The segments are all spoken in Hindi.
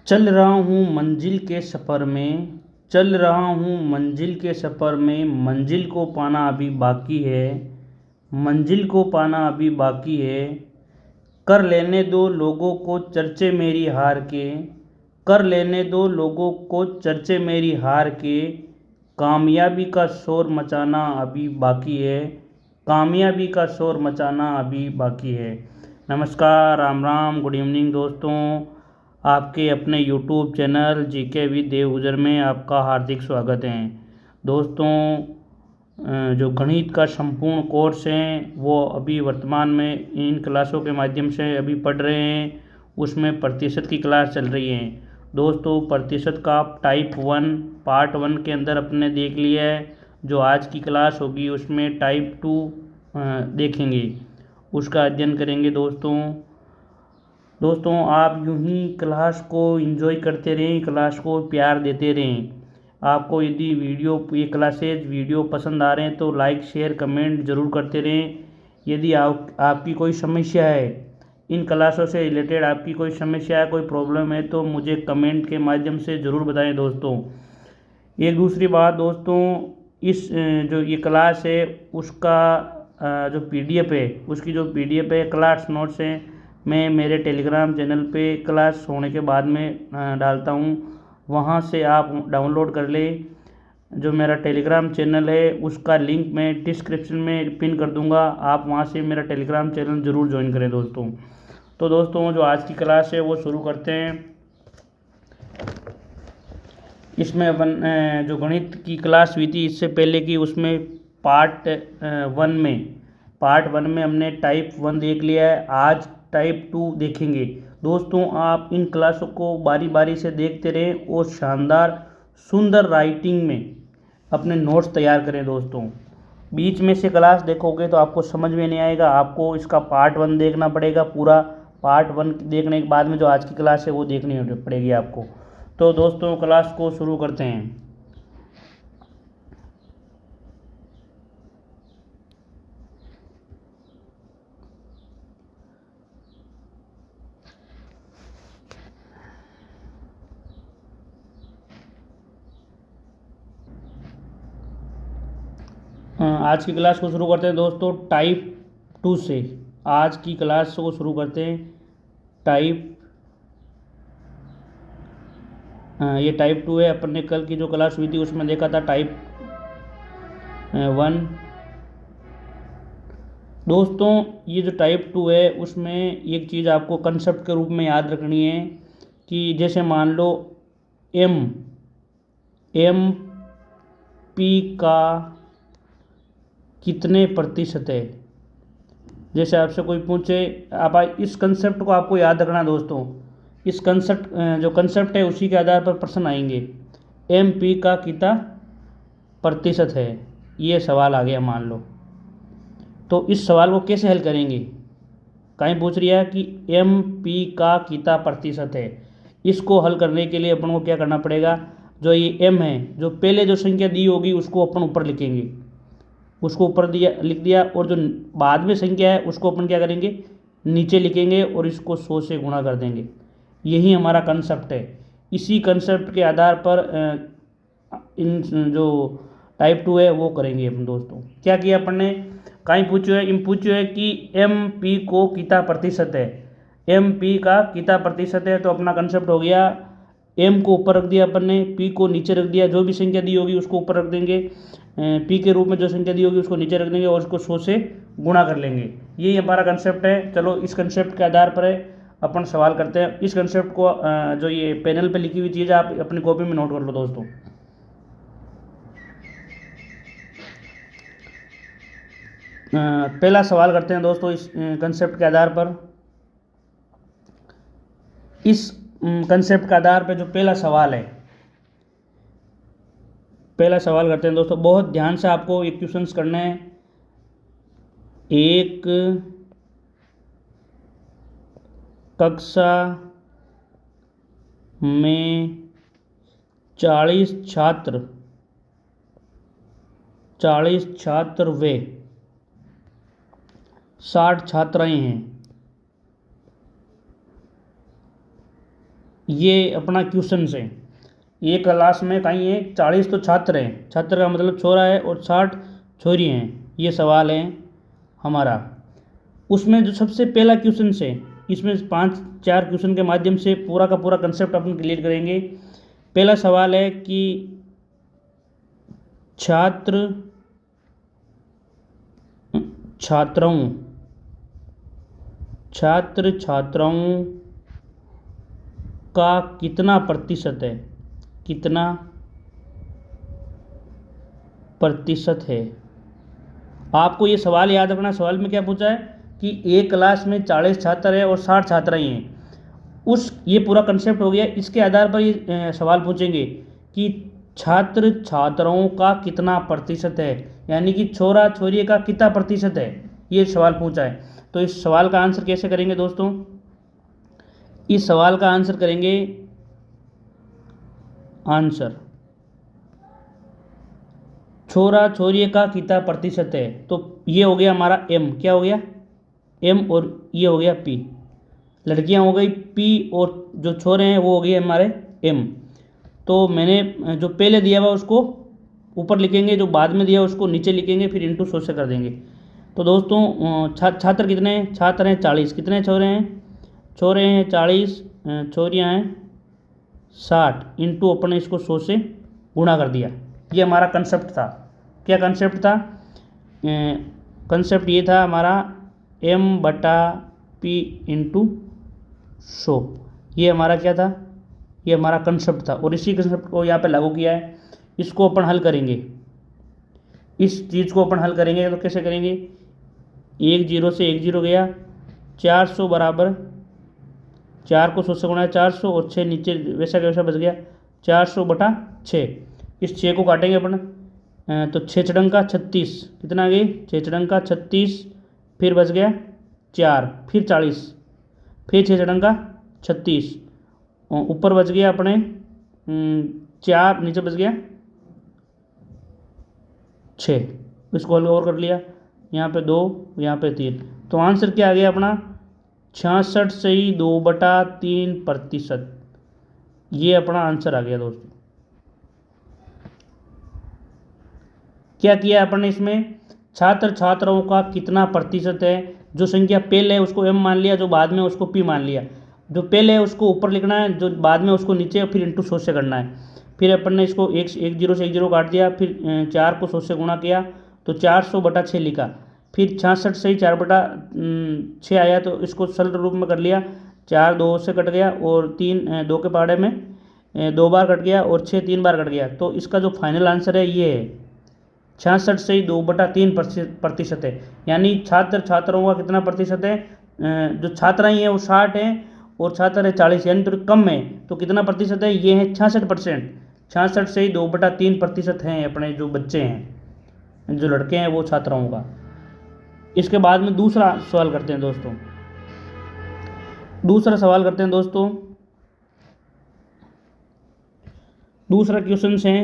चल रहा हूँ मंजिल के सफ़र में, चल रहा हूँ मंजिल के सफ़र में, मंजिल को पाना अभी बाकी है, मंजिल को पाना अभी बाकी है। कर लेने दो लोगों को चर्चे मेरी हार के, कर लेने दो लोगों को चर्चे मेरी हार के। कामयाबी का शोर मचाना अभी बाकी है, कामयाबी का शोर मचाना अभी बाकी है। नमस्कार, राम राम, गुड इवनिंग दोस्तों। आपके अपने यूट्यूब चैनल जीके विद देवगुजर में आपका हार्दिक स्वागत है। दोस्तों, जो गणित का संपूर्ण कोर्स है वो अभी वर्तमान में इन क्लासों के माध्यम से अभी पढ़ रहे हैं। उसमें प्रतिशत की क्लास चल रही है। दोस्तों, प्रतिशत का टाइप 1 पार्ट 1 के अंदर अपने देख लिया है। जो आज की क्लास होगी उसमें टाइप 2 देखेंगे, उसका अध्ययन करेंगे। दोस्तों, आप यूं ही क्लास को एंजॉय करते रहें, क्लास को प्यार देते रहें। आपको यदि ये क्लासेज वीडियो पसंद आ रहे हैं तो लाइक शेयर कमेंट ज़रूर करते रहें। यदि आपकी कोई समस्या है, इन क्लासों से रिलेटेड आपकी कोई समस्या है, कोई प्रॉब्लम है तो मुझे कमेंट के माध्यम से ज़रूर बताएं। दोस्तों, एक दूसरी बात दोस्तों, इस जो ये क्लास है उसका जो पीडीएफ है, उसकी जो पीडीएफ है, क्लास नोट्स हैं, मैं मेरे टेलीग्राम चैनल पे क्लास होने के बाद में डालता हूँ। वहाँ से आप डाउनलोड कर लें। जो मेरा टेलीग्राम चैनल है उसका लिंक मैं डिस्क्रिप्शन में पिन कर दूँगा, आप वहाँ से मेरा टेलीग्राम चैनल ज़रूर ज्वाइन करें दोस्तों। तो दोस्तों, जो आज की क्लास है वो शुरू करते हैं। इसमें अपन जो गणित की क्लास हुई थी इससे पहले की, उसमें पार्ट वन में हमने टाइप 1 देख लिया है। आज टाइप 2 देखेंगे। दोस्तों, आप इन क्लासों को बारी बारी से देखते रहें और शानदार सुंदर राइटिंग में अपने नोट्स तैयार करें। दोस्तों, बीच में से क्लास देखोगे तो आपको समझ में नहीं आएगा, आपको इसका पार्ट 1 देखना पड़ेगा। पूरा पार्ट 1 देखने के बाद में जो आज की क्लास है वो देखनी पड़ेगी आपको। तो दोस्तों, क्लास को शुरू करते हैं। आज की क्लास को शुरू करते हैं दोस्तों टाइप 2 से। आज की क्लास को शुरू करते हैं टाइप ये टाइप 2 है। अपन ने कल की जो क्लास हुई थी उसमें देखा था टाइप 1। दोस्तों, ये जो टाइप 2 है उसमें एक चीज़ आपको कंसेप्ट के रूप में याद रखनी है कि जैसे मान लो एम पी का कितने प्रतिशत है। जैसे आपसे कोई पूछे, आप इस कंसेप्ट को आपको याद रखना दोस्तों। इस जो कंसेप्ट है उसी के आधार पर प्रश्न आएंगे। एम पी का कितना प्रतिशत है, ये सवाल आ गया मान लो। तो इस सवाल को कैसे हल करेंगे? कहीं पूछ रही है कि एम पी का कितना प्रतिशत है। इसको हल करने के लिए अपन को क्या करना पड़ेगा? जो ये एम है, जो पहले जो संख्या दी होगी उसको अपन ऊपर लिखेंगे, उसको ऊपर लिख दिया, और जो बाद में संख्या है उसको अपन क्या करेंगे, नीचे लिखेंगे और इसको 100 से गुणा कर देंगे। यही हमारा कंसेप्ट है। इसी कंसेप्ट के आधार पर इन जो टाइप 2 है वो करेंगे अपन। दोस्तों, क्या किया अपन ने, कहीं पूछो है कि एम पी को कितना प्रतिशत है, एम पी का कितना प्रतिशत है। तो अपना कंसेप्ट हो गया, एम को ऊपर रख दिया अपन ने, पी को नीचे रख दिया। जो भी संख्या दी होगी उसको ऊपर रख देंगे, पी के रूप में जो संख्या दी होगी उसको नीचे रख देंगे और उसको 100 से गुणा कर लेंगे। यही हमारा कंसेप्ट है। चलो, इस कंसेप्ट के आधार पर अपन सवाल करते हैं। इस कंसेप्ट को जो ये पैनल पे लिखी हुई चीज़ आप अपनी कॉपी में नोट कर लो दोस्तों। पहला सवाल करते हैं दोस्तों इस कंसेप्ट के आधार पर। इस कंसेप्ट के आधार पर जो पहला सवाल है, पहला सवाल करते हैं दोस्तों। बहुत ध्यान से आपको ये क्वेश्चंस करने हैं। एक कक्षा में 40 छात्र व 60 छात्राएं हैं। ये अपना क्वेश्चन से, एक क्लास में कहीं है 40 तो छात्र हैं, छात्र का मतलब छोरा है और 60 छोरी हैं, ये सवाल है हमारा। उसमें जो सबसे पहला क्वेश्चन से, इसमें 5-4 क्वेश्चन के माध्यम से पूरा का पूरा कंसेप्ट अपन क्लियर करेंगे। पहला सवाल है कि छात्र छात्राओं का कितना प्रतिशत है, कितना प्रतिशत है। आपको ये सवाल याद रखना, सवाल में क्या पूछा है कि एक क्लास में 40 छात्र है और 60 छात्राएं हैं। ये पूरा कंसेप्ट हो गया। इसके आधार पर ये सवाल पूछेंगे कि छात्राओं का कितना प्रतिशत है, यानी कि छोरा छोरी का कितना प्रतिशत है, ये सवाल पूछा है। तो इस सवाल का आंसर कैसे करेंगे दोस्तों? इस सवाल का आंसर करेंगे, आंसर छोरा छोरी का कितना प्रतिशत है, तो ये हो गया हमारा एम, क्या हो गया एम, और ये हो गया पी। लड़कियां हो गई पी और जो छोरे हैं वो हो गए हमारे एम। तो मैंने जो पहले दिया हुआ उसको ऊपर लिखेंगे, जो बाद में दिया उसको नीचे लिखेंगे, फिर इंटू 100 से कर देंगे। तो दोस्तों छात्र कितने हैं? छात्र हैं 40। कितने छोरे हैं? छोरे हैं 40, छोरियाँ हैं 60, इंटू अपने इसको 100 से गुणा कर दिया। ये हमारा कंसेप्ट था। क्या कंसेप्ट था? कंसेप्ट ये था हमारा m/p इंटू 100। ये हमारा क्या था? ये हमारा कंसेप्ट था, और इसी कंसेप्ट को यहाँ पे लागू किया है। इसको अपन हल करेंगे, इस चीज़ को अपन हल करेंगे। तो कैसे करेंगे? 1 0 से 1 0 गया, 400 बराबर 4 को 100 से गुणा 400, और 6 नीचे वैसा का वैसा बच गया 400/6। इस 6 को काटेंगे अपन, तो 6 छड़ंग का 36, कितना आ गई? 6 छड़ंग का 36, फिर बच गया 4, फिर 40, फिर 6 छड़ंग का 36, ऊपर बच गया अपने 4, नीचे बच गया 6। इसको हल और कर लिया, यहाँ पे 2, यहाँ पे 3। तो आंसर क्या आ गया अपना? 66.2/3%। ये अपना आंसर आ गया दोस्तों। क्या किया अपन ने इसमें? छात्र छात्राओं का कितना प्रतिशत है, जो संख्या पहले है उसको m मान लिया, जो बाद में उसको p मान लिया। जो पहले है उसको ऊपर लिखना है, जो बाद में उसको नीचे, फिर इंटू 100 से करना है। फिर अपन ने इसको 1 0 से 1 0 काट दिया, फिर 4 को 100 से गुणा किया, तो 400/6 लिखा। फिर 66 से ही 4/6 आया, तो इसको सरल रूप में कर लिया। 4 2 से कट गया, और 3 2 के पहाड़े में 2 बार कट गया, और 6 3 बार कट गया। तो इसका जो फाइनल आंसर है ये है 66 से 2/3% है। यानी छात्र छात्राओं का कितना प्रतिशत है? जो छात्राएं हैं वो 60 हैं और छात्र है 40, यानी तो कम है। तो कितना प्रतिशत है? ये है 66%। 66 से 2/3% हैं अपने जो बच्चे हैं, जो लड़के हैं वो छात्राओं का। इसके बाद में दूसरा सवाल करते हैं दोस्तों। दूसरा क्वेश्चन है,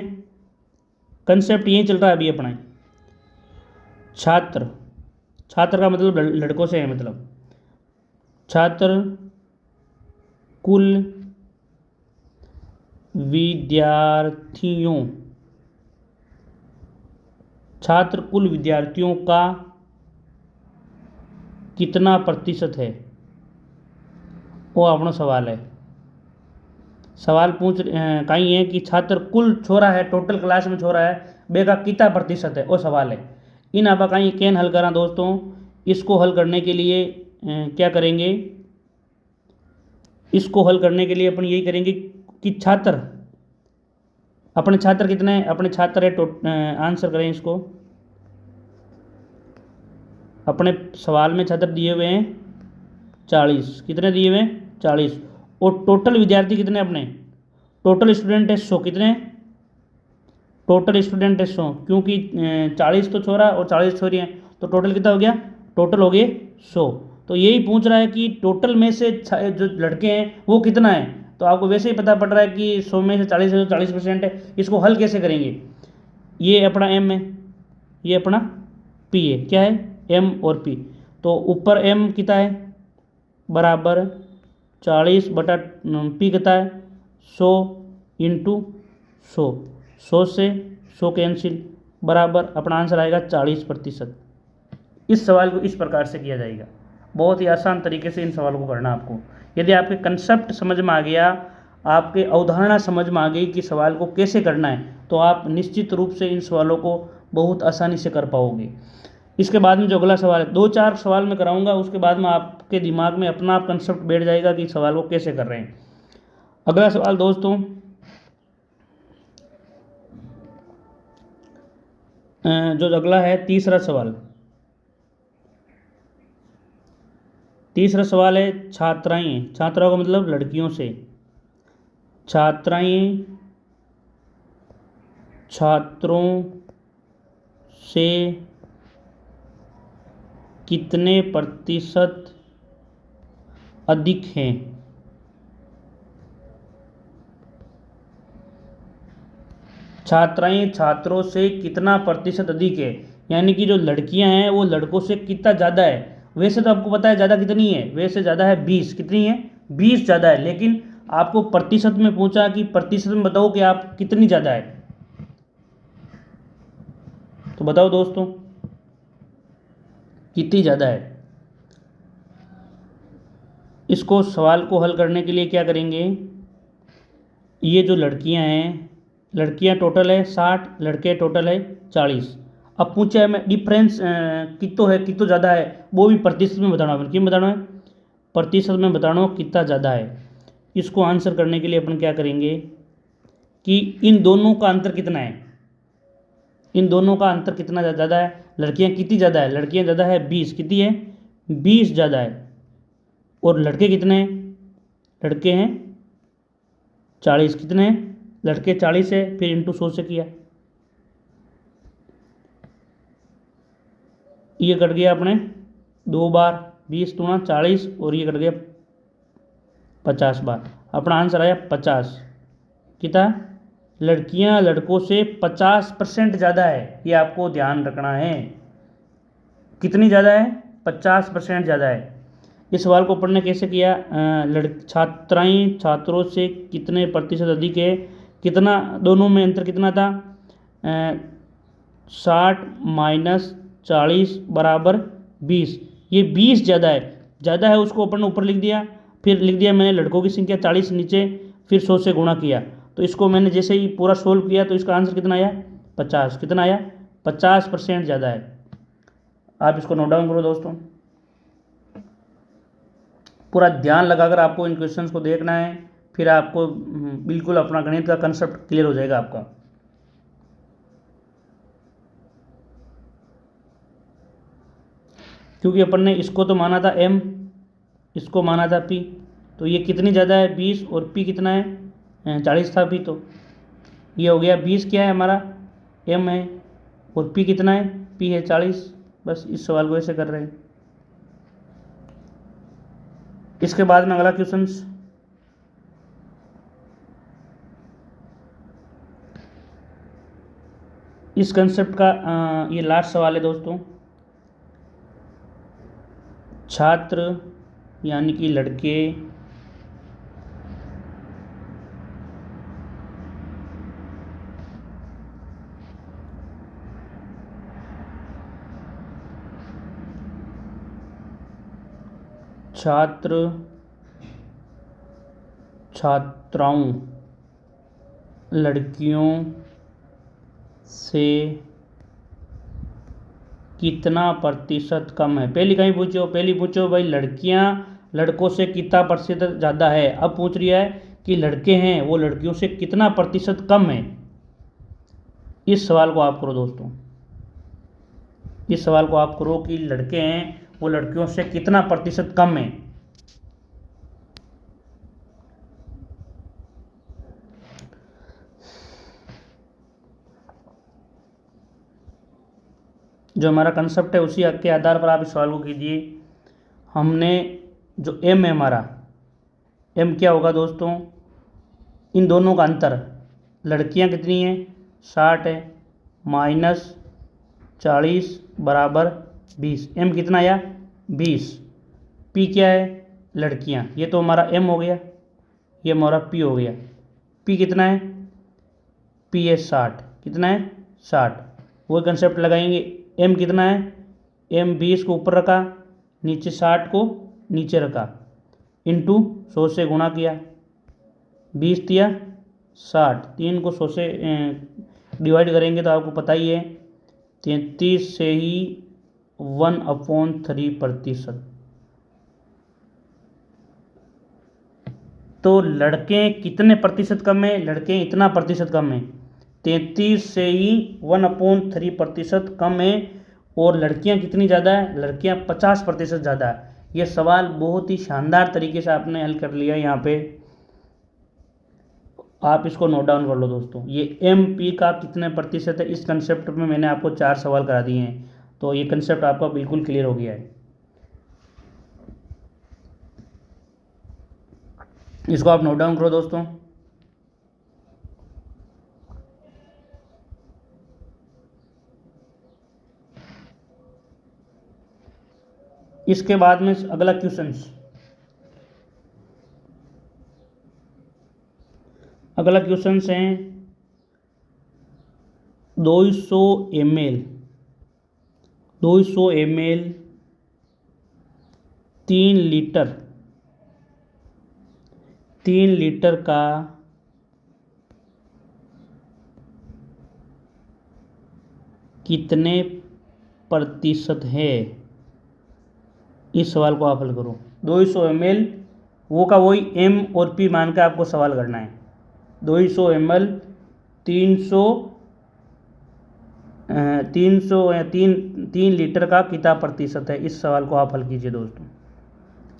कंसेप्ट यही चल रहा है अभी अपना। छात्र का मतलब लड़कों से है, मतलब छात्र कुल विद्यार्थियों का कितना प्रतिशत है, वो अपना सवाल है। सवाल कहीं है कि छात्र कुल छोरा है, टोटल क्लास में छोरा है बेका कितना प्रतिशत है, वो सवाल है। इन आप कहीं कैन हल करा दोस्तों। इसको हल करने के लिए क्या करेंगे? इसको हल करने के लिए अपन यही करेंगे कि अपने छात्र कितने हैं? अपने छात्र है आंसर करें इसको। अपने सवाल में छात्र दिए हुए हैं 40। कितने दिए हुए हैं? 40। और टोटल विद्यार्थी कितने अपने? टोटल स्टूडेंट है 100। कितने? टोटल स्टूडेंट है 100, क्योंकि 40 तो छोरा और 40 छोरी हैं, तो टोटल कितना हो गया? टोटल हो गए 100। तो यही पूछ रहा है कि टोटल में से जो लड़के हैं वो कितना है। तो आपको वैसे ही पता पड़ रहा है कि 100 में से 40 है तो 40% है। इसको हल कैसे करेंगे? ये अपना m है, ये अपना p है। क्या है? m और p। तो ऊपर m कितना है? बराबर 40/P कितना है 100 इंटू 100, 100 से 100 कैंसिल बराबर अपना आंसर आएगा 40%। इस सवाल को इस प्रकार से किया जाएगा। बहुत ही आसान तरीके से इन सवालों को करना आपको। यदि आपके कंसेप्ट समझ में आ गया, आपके अवधारणा समझ में आ गई कि सवाल को कैसे करना है, तो आप निश्चित रूप से इन सवालों को बहुत आसानी से कर पाओगे। इसके बाद में जो अगला सवाल है, 2-4 सवाल मैं कराऊंगा, उसके बाद में आपके दिमाग में अपना आप कंसेप्ट बैठ जाएगा कि सवाल को कैसे कर रहे हैं। अगला सवाल दोस्तों, जो अगला है तीसरा सवाल है छात्राएं, छात्राओं का मतलब लड़कियों से, छात्राएं छात्रों से कितने प्रतिशत अधिक हैं। छात्राएं छात्रों से कितना प्रतिशत अधिक है, यानी कि जो लड़कियां हैं वो लड़कों से कितना ज़्यादा है। वैसे तो आपको पता है ज़्यादा कितनी है, वैसे ज़्यादा है 20, कितनी है 20 ज़्यादा है, लेकिन आपको प्रतिशत में पूछा कि प्रतिशत में बताओ कि आप कितनी ज़्यादा है, तो बताओ दोस्तों कितनी ज़्यादा है। इसको सवाल को हल करने के लिए क्या करेंगे, ये जो लड़कियां हैं, लड़कियां टोटल है 60, लड़के टोटल है 40। अब पूछा है मैं डिफरेंस कितो है, कितो ज़्यादा है, वो भी प्रतिशत में बताना है। क्यों बताना है, प्रतिशत में बताना हो कितना ज़्यादा है। इसको आंसर करने के लिए अपन क्या करेंगे कि इन दोनों का अंतर कितना है, इन दोनों का अंतर कितना ज़्यादा है। लड़कियां कितनी ज़्यादा है, लड़कियां ज़्यादा है 20, कितनी है 20 ज़्यादा है, और लड़के कितने हैं, लड़के हैं 40, कितने हैं लड़के 40 है, फिर इंटू 100 से किया, ये कट गया अपने 2 बार, 20 दूना 40, और ये कट गया 50 बार, अपना आंसर आया 50। कितना, लड़कियां लड़कों से 50% ज़्यादा है, ये आपको ध्यान रखना है। कितनी ज़्यादा है, 50% ज़्यादा है। इस सवाल को पढ़ने कैसे किया, छात्राएं छात्रों से कितने प्रतिशत अधिक है, कितना दोनों में अंतर कितना था, 60 माइनस 40 बराबर 20, ये 20 ज़्यादा है, उसको अपन ने ऊपर लिख दिया, फिर लिख दिया मैंने लड़कों की संख्या 40 नीचे, फिर 100 से गुणा किया, तो इसको मैंने जैसे ही पूरा सोल्व किया तो इसका आंसर कितना आया 50, कितना आया 50% ज़्यादा है। आप इसको नोट डाउन करो दोस्तों, पूरा ध्यान लगाकर आपको इन क्वेश्चंस को देखना है, फिर आपको बिल्कुल अपना गणित का कंसेप्ट क्लियर हो जाएगा आपका। क्योंकि अपन ने इसको तो माना था m, इसको माना था p, तो ये कितनी ज़्यादा है 20, और p कितना है 40 था p, तो ये हो गया 20 क्या है हमारा m है, और p कितना है p है 40। बस इस सवाल को ऐसे कर रहे हैं। इसके बाद में अगला क्वेश्चन, इस कंसेप्ट का ये लास्ट सवाल है दोस्तों। छात्र यानी कि लड़के छात्र छात्राओं लड़कियों से कितना प्रतिशत कम है। पहली कहीं पूछो भाई लड़कियां लड़कों से कितना प्रतिशत ज़्यादा है, अब पूछ रही है कि लड़के हैं वो लड़कियों से कितना प्रतिशत कम है। इस सवाल को आप करो दोस्तों, इस सवाल को आप करो कि लड़के हैं वो लड़कियों से कितना प्रतिशत कम है। जो हमारा कंसेप्ट है उसी के आधार पर आप इस सवाल को कीजिए। हमने जो m है हमारा, m क्या होगा दोस्तों, इन दोनों का अंतर, लड़कियां कितनी हैं 60 है, माइनस 40 बराबर 20, m कितना आया 20, p क्या है लड़कियां, ये तो हमारा एम हो गया, ये हमारा पी हो गया। पी कितना है, पी है 60, कितना है 60, वही कंसेप्ट लगाएंगे। एम कितना है, एम 20 को ऊपर रखा, नीचे 60 को नीचे रखा, इंटू 100 से गुणा किया, 20 दिया 60, 3 को 100 से डिवाइड करेंगे तो आपको पता ही है 33 से ही 1/3%। तो लड़के कितने प्रतिशत कम है, लड़के इतना प्रतिशत कम है, 33 से ही 1/3% कम है। और लड़कियां कितनी ज़्यादा है, लड़कियां 50% ज़्यादा है। ये सवाल बहुत ही शानदार तरीके से आपने हल कर लिया यहाँ पे, आप इसको नोट डाउन कर लो दोस्तों। ये एम पी का कितने प्रतिशत है, इस कंसेप्ट में मैंने आपको 4 सवाल करा दिए हैं, तो ये कंसेप्ट आपका बिल्कुल क्लियर हो गया है। इसको आप नोट डाउन करो दोस्तों। इसके बाद में अगला क्वेश्चंस, अगला क्वेश्चंस है 200 ml 3 लीटर का कितने प्रतिशत है, इस सवाल को आप हल करो। 200 ml, वो का वही एम और पी मान के आपको सवाल करना है। 200 ml 300 तीन लीटर का कितना प्रतिशत है, इस सवाल को आप हल कीजिए दोस्तों।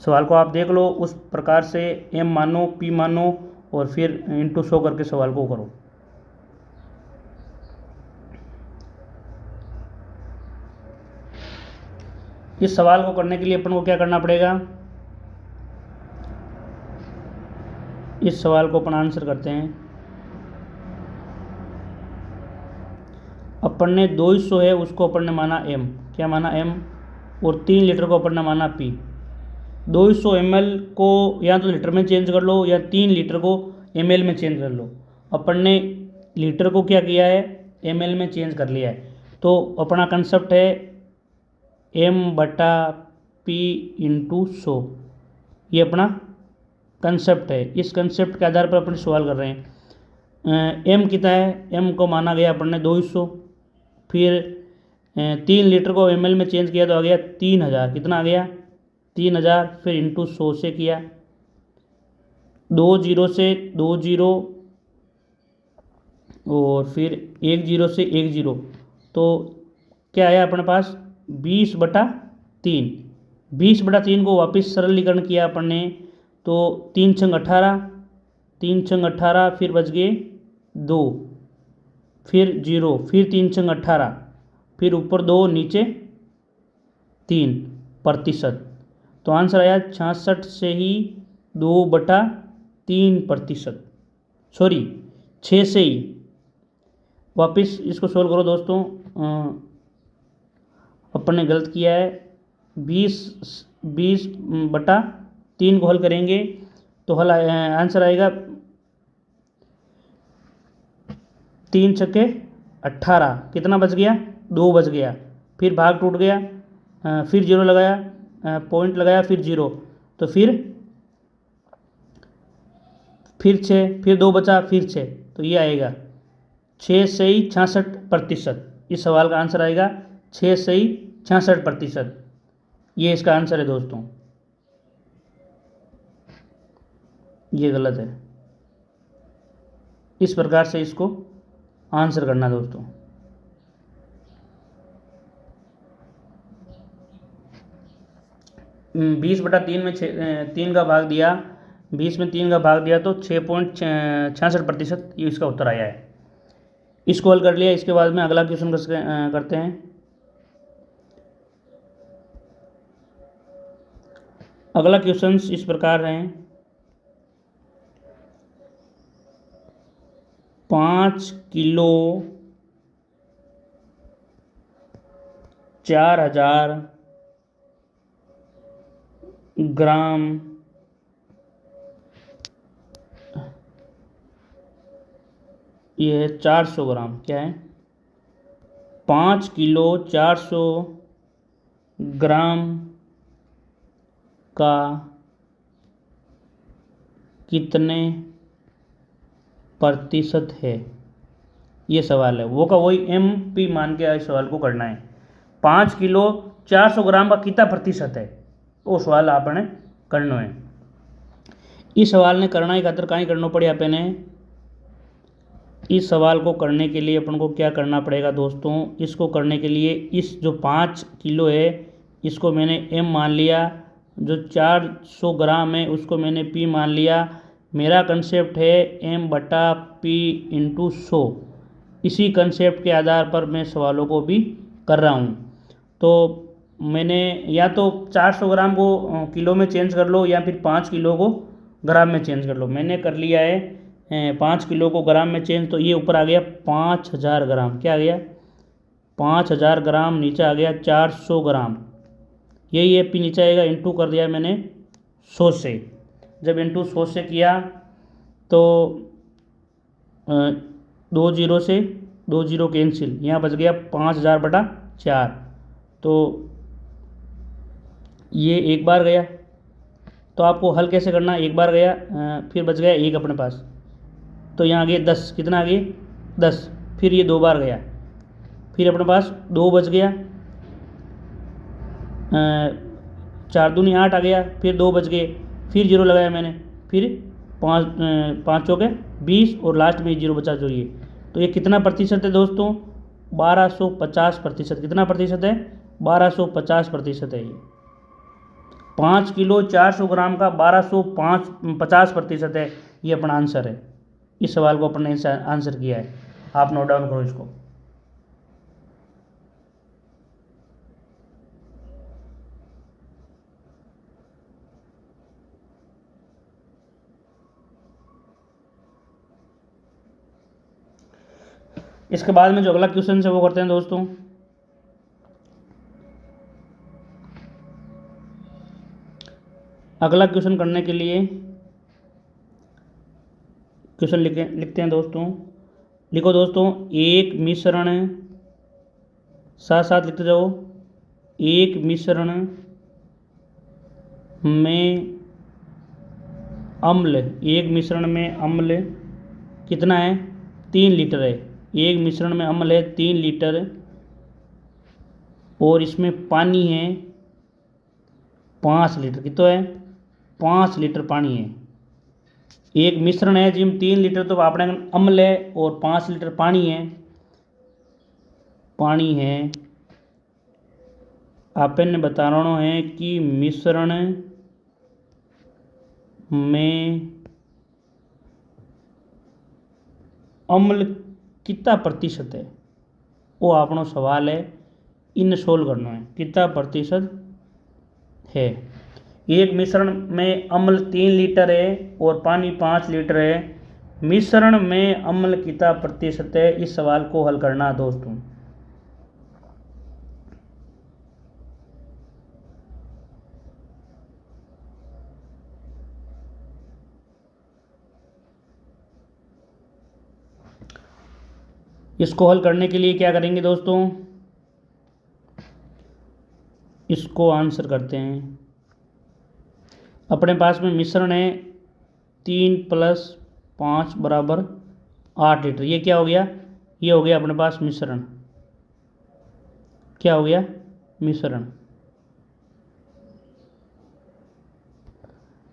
सवाल को आप देख लो, उस प्रकार से एम मानो, पी मानो, और फिर इंटू 100 करके सवाल को करो। इस सवाल को करने के लिए अपन को क्या करना पड़ेगा, इस सवाल को अपन आंसर करते हैं। अपन ने 200 है उसको अपन ने माना एम, क्या माना एम, और 3 लीटर को अपन ने माना पी। 200 ml को या तो लीटर में चेंज कर लो या 3 लीटर को ml में चेंज कर लो। अपन ने लीटर को क्या किया है, ml में चेंज कर लिया है। तो अपना कंसेप्ट है m/p × 100, ये अपना कंसेप्ट है। इस कंसेप्ट के आधार पर अपन सवाल कर रहे हैं। m कितना है, m को माना गया अपन ने 200, फिर 3 लीटर को ml में चेंज किया तो आ गया 3000, कितना आ गया 3000, फिर इंटू 100 से किया, 2 जीरो से 2 जीरो, और फिर 1 जीरो से 1 जीरो, तो क्या आया अपने पास 20/3। 20/3 को वापस सरलीकरण किया अपन ने, तो 3 छंग 18, 3 छंग 18, फिर बच गए 2, फिर 0, फिर 3 छंग 18, फिर ऊपर 2 नीचे 3%। तो आंसर आया 66 से ही 2/3%, सॉरी 6 से ही। वापस इसको सोल्व करो दोस्तों, अपन ने गलत किया है। 20/3 को हल करेंगे तो आंसर आएगा 3 छक्के 18, कितना बच गया 2 बच गया, फिर भाग टूट गया, फिर 0 लगाया, पॉइंट लगाया, फिर 0, तो फिर 6, फिर 2 बचा, फिर 6, तो ये आएगा 6 से ही 66%। इस सवाल का आंसर आएगा 6 से ही 66%, ये इसका आंसर है दोस्तों, ये गलत है। इस प्रकार से इसको आंसर करना दोस्तों। बीस बटा तीन में 3 का भाग दिया, 20 में 3 का भाग दिया तो 6.66%, ये इसका उत्तर आया है। इसको हल कर लिया। इसके बाद में अगला क्वेश्चन करते हैं। अगला क्वेश्चन इस प्रकार हैं, 5 किलो 4000 ग्राम ये है 400 ग्राम, क्या है 5 किलो 400 ग्राम का कितने प्रतिशत है, ये सवाल है। वो का वही एम पी मान के इस सवाल को करना है। 5 किलो 400 ग्राम का कितना प्रतिशत है, वो सवाल आपने करना है। इस सवाल ने करना ही खातर कहीं करना पड़े आपने। इस सवाल को करने के लिए अपन को क्या करना पड़ेगा दोस्तों, इसको करने के लिए इस जो 5 किलो है इसको मैंने एम मान लिया, जो 400 ग्राम है उसको मैंने पी मान लिया। मेरा कंसेप्ट है एम बटा पी इंटू 100। इसी कंसेप्ट के आधार पर मैं सवालों को भी कर रहा हूँ। तो मैंने या तो 400 ग्राम को किलो में चेंज कर लो या फिर 5 किलो को ग्राम में चेंज कर लो। मैंने कर लिया है 5 किलो को ग्राम में चेंज, तो ये ऊपर आ गया 5000 ग्राम, क्या आ गया 5000 ग्राम, नीचे आ गया 400 ग्राम, यही है पी नीचे आएगा, इंटू कर दिया मैंने 100 से। जब इंटू 100 से किया तो 2 जीरो से 2 जीरो कैंसिल, यहाँ बच गया 5000/4, तो ये एक बार गया। तो आपको हल कैसे करना, एक बार गया फिर बच गया एक अपने पास, तो यहाँ आ गया 10, कितना आ गया 10, फिर ये 2 बार गया, फिर अपने पास 2 बच गया, 4 दूनी 8 आ गया, फिर 2 बच गए, फिर जीरो लगाया मैंने, फिर 5 चौके 20 और लास्ट में जीरो बचा जो ये। तो ये कितना प्रतिशत है दोस्तों, 1250%। कितना प्रतिशत है, 1250% है। ये 5 किलो 400 ग्राम का 1250% है, ये अपना आंसर है। इस सवाल को अपन ने आंसर किया है, आप नोट डाउन करो इसको। इसके बाद में जो अगला क्वेश्चन है वो करते हैं दोस्तों। अगला क्वेश्चन करने के लिए क्वेश्चन लिखते हैं दोस्तों। लिखो दोस्तों, एक मिश्रण, साथ साथ लिखते जाओ, एक मिश्रण में अम्ल, एक मिश्रण में अम्ल कितना है 3 लीटर है। एक मिश्रण में अम्ल है 3 लीटर और इसमें पानी है 5 लीटर। कितना है 5 लीटर पानी है। एक मिश्रण है जिसमें 3 लीटर तो आपने अम्ल है और 5 लीटर पानी है। पानी है आपने बता रहा है कि मिश्रण में अम्ल कितना प्रतिशत है, वो आपनो सवाल है, इन सोल्व करना है कितना प्रतिशत है। एक मिश्रण में अम्ल 3 लीटर है और पानी 5 लीटर है, मिश्रण में अम्ल कितना प्रतिशत है, इस सवाल को हल करना दोस्तों। इसको हल करने के लिए क्या करेंगे दोस्तों, इसको आंसर करते हैं। अपने पास में मिश्रण है 3 + 5 = 8 लीटर। ये क्या हो गया, ये हो गया अपने पास मिश्रण। क्या हो गया, मिश्रण।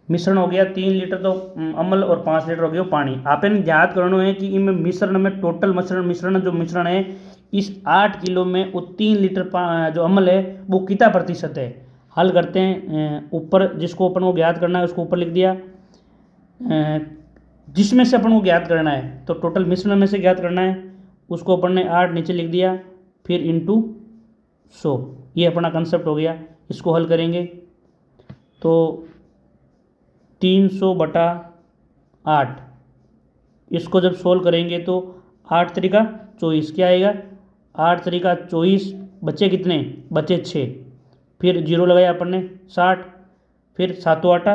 मिश्रण हो गया 3 लीटर तो अम्ल और 5 लीटर हो गया पानी। आपने याद करना है कि इनमें मिश्रण में टोटल मिश्रण जो मिश्रण है इस 8 किलो में वो 3 लीटर जो अम्ल है वो कितना प्रतिशत है। हल करते हैं। ऊपर जिसको अपन को ज्ञात करना है उसको ऊपर लिख दिया, जिसमें से अपन को ज्ञात करना है तो टोटल मिश्रण में से ज्ञात करना है उसको अपन ने 8 नीचे लिख दिया, फिर इंटू 100। ये अपना कंसेप्ट हो गया। इसको हल करेंगे तो 300/8, इसको जब सोल्व करेंगे तो 8 × 24 क्या आएगा, 8 × 24 बचे कितने, बचे 6, फिर जीरो लगाया अपन ने 60, फिर 7 8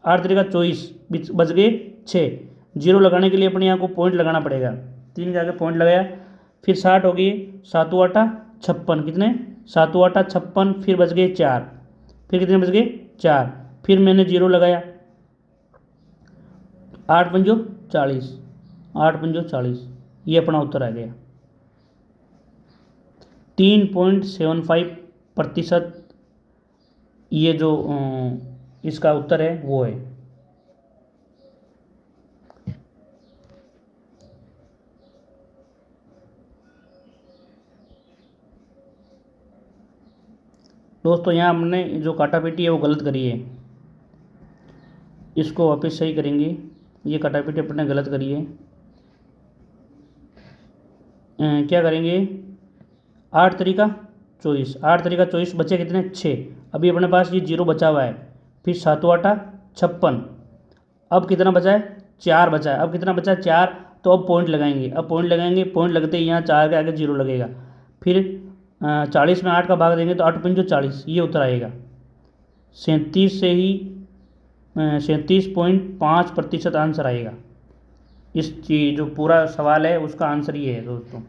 8 × 24 बच गए 6, जीरो लगाने के लिए अपने यहाँ को पॉइंट लगाना पड़ेगा, 3 के आगे पॉइंट लगाया, फिर 60 होगी, 7 आटा 56, कितने 7 आटा 56, फिर बच गए 4, फिर कितने बच गए 4, फिर मैंने जीरो लगाया, 8 पंजो 40, 8 पंजो 40, ये अपना उत्तर आ गया। 3.75% ये जो इसका उत्तर है वो है। दोस्तों यहाँ हमने जो काटापीटी है वो गलत करी है, इसको वापस सही करेंगे। ये काटापीटी अपने गलत करी है। क्या करेंगे, 8 तरीका 24, 8 तरीका 24 बचे कितने 6, अभी अपने पास ये जीरो बचा हुआ है, फिर 7 आटा 56, अब कितना बचा है 4 बचा है, अब कितना बचा है 4, तो अब पॉइंट लगाएंगे, अब पॉइंट लगाएंगे, पॉइंट लगते ही यहाँ 4 के आगे जीरो लगेगा, फिर 40 में 8 का भाग देंगे तो 8 पंजो 40, ये उत्तर आएगा। 37 से ही 37.5% आंसर आएगा। इस चीज जो पूरा सवाल है उसका आंसर ये है दोस्तों,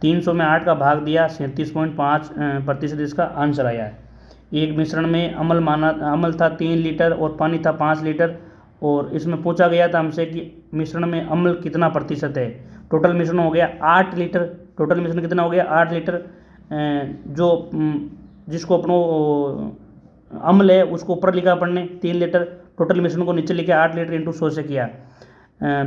300 में 8 का भाग दिया, 37.5% इसका आंसर आया है। एक मिश्रण में अमल था 3 लीटर और पानी था 5 लीटर, और इसमें पूछा गया था हमसे कि मिश्रण में अम्ल कितना प्रतिशत है। टोटल मिश्रण हो गया 8 लीटर, टोटल मिश्रण कितना हो गया 8 लीटर। जो जिसको अपनो अम्ल है उसको ऊपर लिखा अपन ने 3 लीटर, टोटल मिश्रण को नीचे लिखा 8 लीटर इंटू 100 से किया,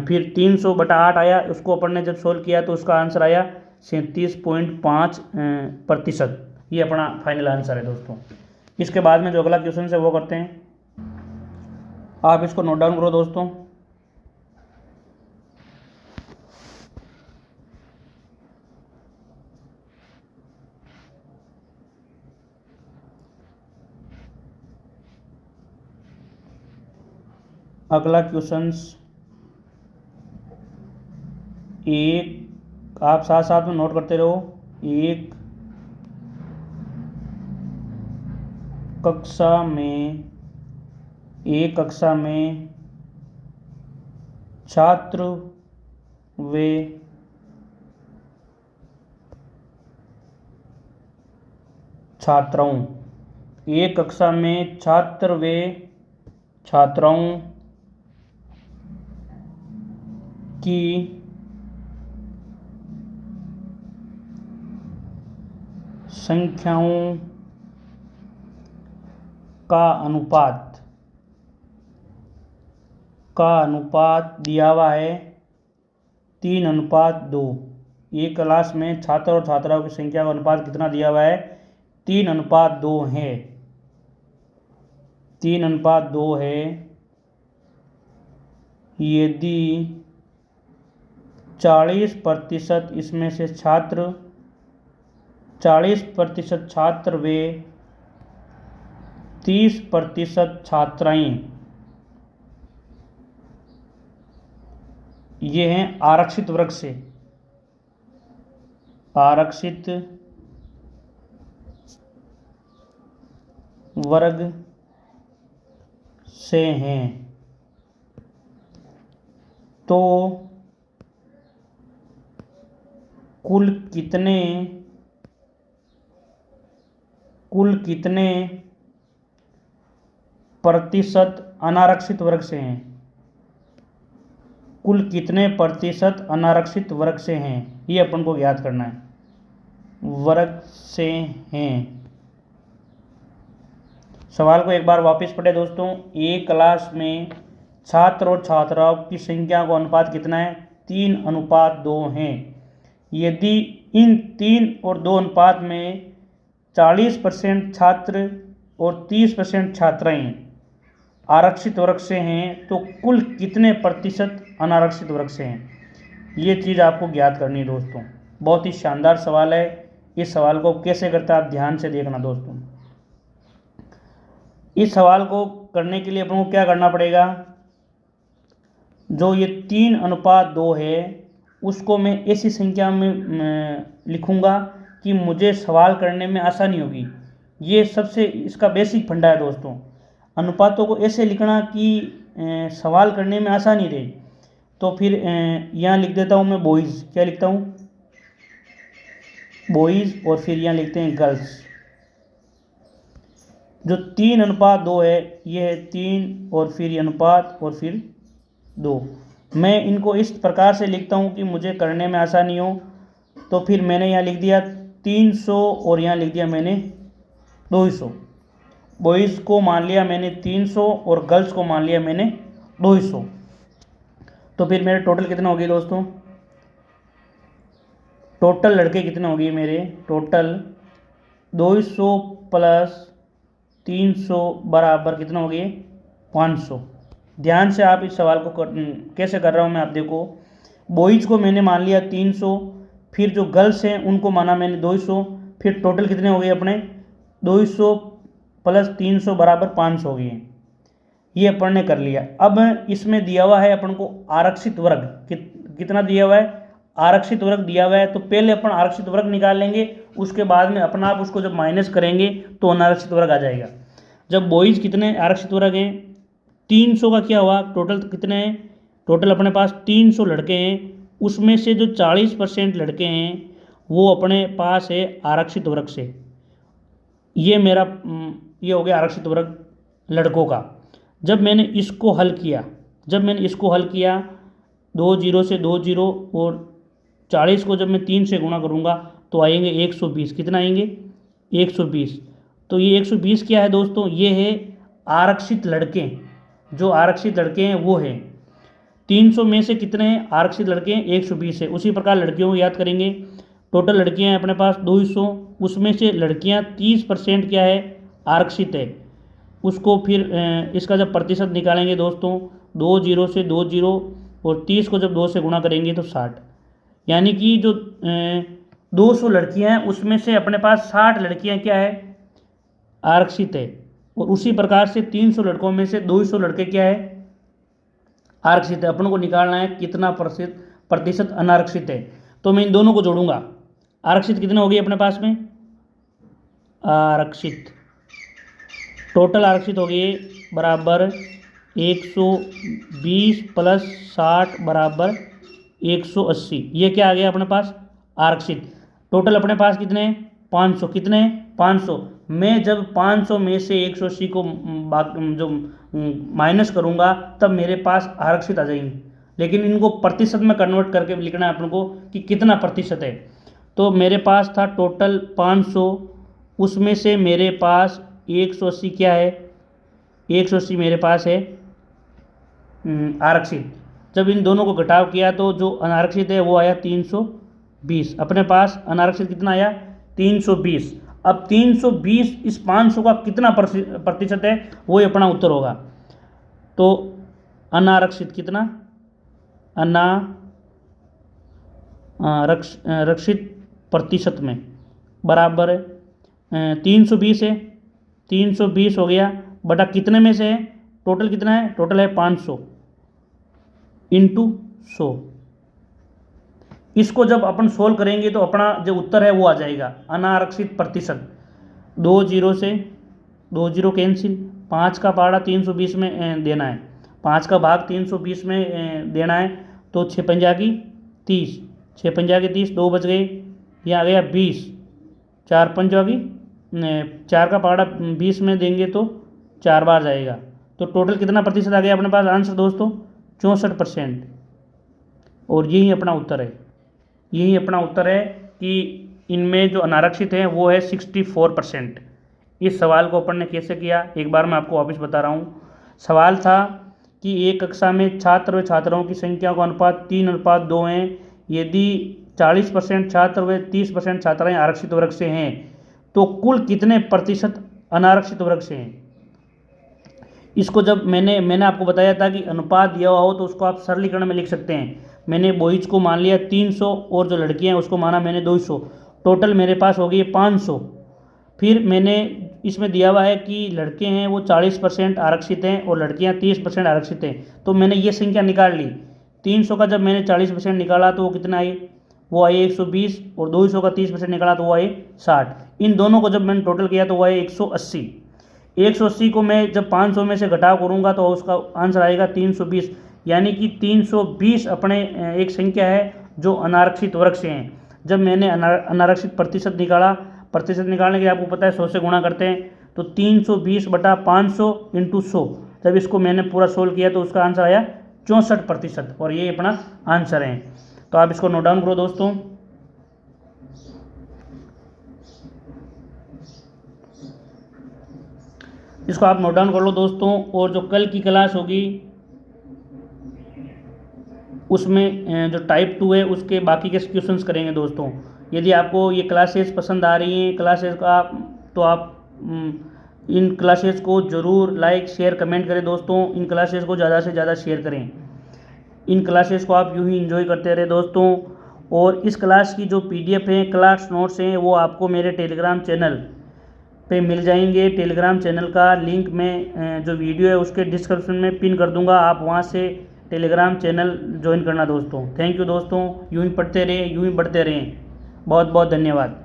फिर 300/8 आया, उसको अपन ने जब सोल्व किया तो उसका आंसर आया 37.5%। ये अपना फाइनल आंसर है दोस्तों। इसके बाद में जो अगला क्वेश्चन है वो करते हैं, आप इसको नोट डाउन करो दोस्तों। अगला क्वेश्चन एक, आप साथ साथ में नोट करते रहो। एक कक्षा में छात्र व छात्राओं, एक कक्षा में छात्र व छात्राओं की संख्याओं का अनुपात दिया हुआ है 3:2। एक क्लास में छात्र और छात्राओं की संख्या का अनुपात कितना दिया हुआ है 3:2 है, 3:2 है। यदि 40% इसमें से छात्र, 40% छात्र व 30% छात्राएं, ये हैं आरक्षित वर्ग से, आरक्षित वर्ग से हैं, तो कुल कितने प्रतिशत अनारक्षित वर्ग से हैं, कुल कितने प्रतिशत अनारक्षित वर्ग से हैं, ये अपन को ज्ञात करना है। वर्ग से हैं। सवाल को एक बार वापस पढ़े दोस्तों। एक क्लास में छात्र और छात्राओं की संख्या का अनुपात कितना है 3:2 है। यदि इन 3 और 2 अनुपात में 40% छात्र और 30% छात्राएं आरक्षित वर्ग से हैं, तो कुल कितने प्रतिशत अनारक्षित वर्ग से हैं, ये चीज़ आपको ज्ञात करनी है दोस्तों। बहुत ही शानदार सवाल है। इस सवाल को कैसे करता है आप ध्यान से देखना दोस्तों। इस सवाल को करने के लिए अपन को क्या करना पड़ेगा, जो ये 3:2 है उसको मैं ऐसी संख्या में लिखूंगा कि मुझे सवाल करने में आसानी होगी। ये सबसे इसका बेसिक फंडा है दोस्तों। अनुपातों को ऐसे लिखना कि सवाल करने में आसानी रहे। तो फिर यहाँ लिख देता हूँ मैं बॉयज़, क्या लिखता हूँ, बॉयज़, और फिर यहाँ लिखते हैं गर्ल्स। जो 3:2 है, ये है 3 और फिर ये अनुपात और फिर 2। मैं इनको इस प्रकार से लिखता हूँ कि मुझे करने में आसानी हो। तो फिर मैंने यहाँ लिख दिया 300 और यहाँ लिख दिया मैंने 200। बॉयज़ को मान लिया मैंने 300 और गर्ल्स को मान लिया मैंने 200। तो फिर मेरे टोटल कितना हो गया दोस्तों, टोटल लड़के कितने हो गए मेरे, टोटल 200 प्लस 300 बराबर कितना हो गए, 500। ध्यान से आप इस सवाल को कैसे कर रहा हूँ मैं, आप देखो। बॉयज़ को मैंने मान लिया 300, फिर जो गर्ल्स हैं उनको माना मैंने 200, फिर टोटल कितने हो गए अपने, 200 प्लस 300 बराबर 500 हो गए। ये अपन ने कर लिया। अब इसमें दिया हुआ है अपन को आरक्षित वर्ग, कितना दिया हुआ है, आरक्षित वर्ग दिया हुआ है। तो पहले अपन आरक्षित वर्ग निकाल लेंगे, उसके बाद में अपना आप उसको जब माइनस करेंगे तो अनारक्षित वर्ग आ जाएगा। जब बॉयज़ कितने आरक्षित वर्ग हैं, 300 का क्या हुआ, टोटल कितने हैं, टोटल अपने पास 300 लड़के हैं, उसमें से जो 40% लड़के हैं वो अपने पास है आरक्षित वर्ग से। ये मेरा ये हो गया आरक्षित वर्ग लड़कों का। जब मैंने इसको हल किया, 2 जीरो से 2 जीरो और 40 को जब मैं 3 से गुणा करूँगा तो आएंगे 120। कितना आएंगे, 120। तो ये 120 क्या है दोस्तों, ये है आरक्षित लड़के। जो आरक्षित लड़के हैं वो है 300 में से कितने हैं आरक्षित लड़के हैं, 120 है। उसी प्रकार लड़कियों को याद करेंगे। टोटल लड़कियां हैं अपने पास 200, उसमें से लड़कियां 30% क्या है, आरक्षित है। उसको फिर इसका जब प्रतिशत निकालेंगे दोस्तों, 2 जीरो से 2 जीरो और 30 को जब 2 से गुणा करेंगे तो 60। यानी कि जो 200 लड़कियां हैं उसमें से अपने पास 60 लड़कियां क्या है, आरक्षित है। और उसी प्रकार से 300 लड़कों में से 200 लड़के क्या है, आरक्षित है। अपन को निकालना है कितना प्रतिशत अनारक्षित है। तो मैं इन दोनों को जोड़ूंगा। आरक्षित कितने हो गए अपने पास में, आरक्षित टोटल आरक्षित हो गए बराबर 120 प्लस 60 बराबर 180। ये क्या आ गया अपने पास, आरक्षित। टोटल अपने पास कितने हैं, 500। कितने हैं, 500। मैं जब 500 में से 180 को जो माइनस करूंगा तब मेरे पास आरक्षित आ जाएंगे। लेकिन इनको प्रतिशत में कन्वर्ट करके लिखना है अपन को कि कितना प्रतिशत है। तो मेरे पास था टोटल 500, उसमें से मेरे पास 180 क्या है, 180 मेरे पास है आरक्षित। जब इन दोनों को घटाव किया तो जो अनारक्षित है वो आया 320। अपने पास अनारक्षित कितना आया, 320। अब 320 इस 500 का कितना प्रतिशत है वो ही अपना उत्तर होगा। तो अनारक्षित कितना, रक्षित प्रतिशत में बराबर 320 है। 320 हो गया बटा कितने में से है, टोटल कितना है, टोटल है 500 इंटू 100। इसको जब अपन सोल्व करेंगे तो अपना जो उत्तर है वो आ जाएगा अनारक्षित प्रतिशत। 2 जीरो से 2 जीरो कैंसिल, 5 का पहाड़ा 320 में देना है, 5 का भाग 320 में देना है। तो 6 पंजा की 30, 6 पंजा की 30, 2 बच गए, ये आ गया 20। 4 पंजा की 4 का पहाड़ा 20 में देंगे तो 4 बार जाएगा। तो टोटल कितना प्रतिशत आ गया अपने पास आंसर दोस्तों, 64%। और यही अपना उत्तर है, यही अपना उत्तर है कि इनमें जो अनारक्षित है वो है 64%। इस सवाल को अपन ने कैसे किया एक बार मैं आपको वापस बता रहा हूँ। सवाल था कि एक कक्षा में छात्र व छात्राओं की संख्या का अनुपात 3:2 है। यदि 40% छात्र व 30% छात्राएं आरक्षित वर्ग से हैं तो कुल कितने प्रतिशत अनारक्षित वर्ग से हैं। इसको जब मैंने आपको बताया था कि अनुपात दिया हुआ हो तो उसको आप सरलीकरण में लिख सकते हैं। मैंने बॉयज़ को मान लिया 300 और जो लड़कियां हैं उसको माना मैंने 200। टोटल मेरे पास हो गई 500। फिर मैंने इसमें दिया हुआ है कि लड़के हैं वो 40% आरक्षित हैं और लड़कियां 30% आरक्षित हैं। तो मैंने ये संख्या निकाल ली। 300 का जब मैंने 40% निकाला तो वो कितना आई, वो आई 120 और 200 का 30% निकाला तो वो आई 60। इन दोनों को जब मैंने टोटल किया तो वो आई 180 को मैं जब 500 में से घटाव करूंगा तो उसका आंसर आएगा 320। यानी कि 320 अपने एक संख्या है जो अनारक्षित वर्ग से हैं। जब मैंने अनारक्षित प्रतिशत निकाला, प्रतिशत निकालने के आपको पता है 100 से गुणा करते हैं, तो 320/500 × 100, जब इसको मैंने पूरा सोल्व किया तो उसका आंसर आया 64%, और ये अपना आंसर है। तो आप इसको नोट डाउन करो दोस्तों। इसको आप नोट डाउन कर लो दोस्तों। और जो कल की क्लास होगी उसमें जो टाइप 2 है उसके बाकी के क्वेश्चंस करेंगे दोस्तों। यदि आपको ये क्लासेस पसंद आ रही हैं क्लासेस का, तो आप इन क्लासेस को ज़रूर लाइक शेयर कमेंट करें दोस्तों। इन क्लासेस को ज़्यादा से ज़्यादा शेयर करें। इन क्लासेस को आप यूं ही एंजॉय करते रहे दोस्तों। और इस क्लास की जो PDF हैं, क्लास नोट्स हैं, वो आपको मेरे टेलीग्राम चैनल पे मिल जाएंगे। टेलीग्राम चैनल का लिंक मैं जो वीडियो है उसके डिस्क्रिप्शन में पिन कर दूंगा, आप वहां से टेलीग्राम चैनल ज्वाइन करना दोस्तों। थैंक यू दोस्तों। यूं ही पढ़ते रहें, यूं ही बढ़ते रहें। बहुत बहुत धन्यवाद।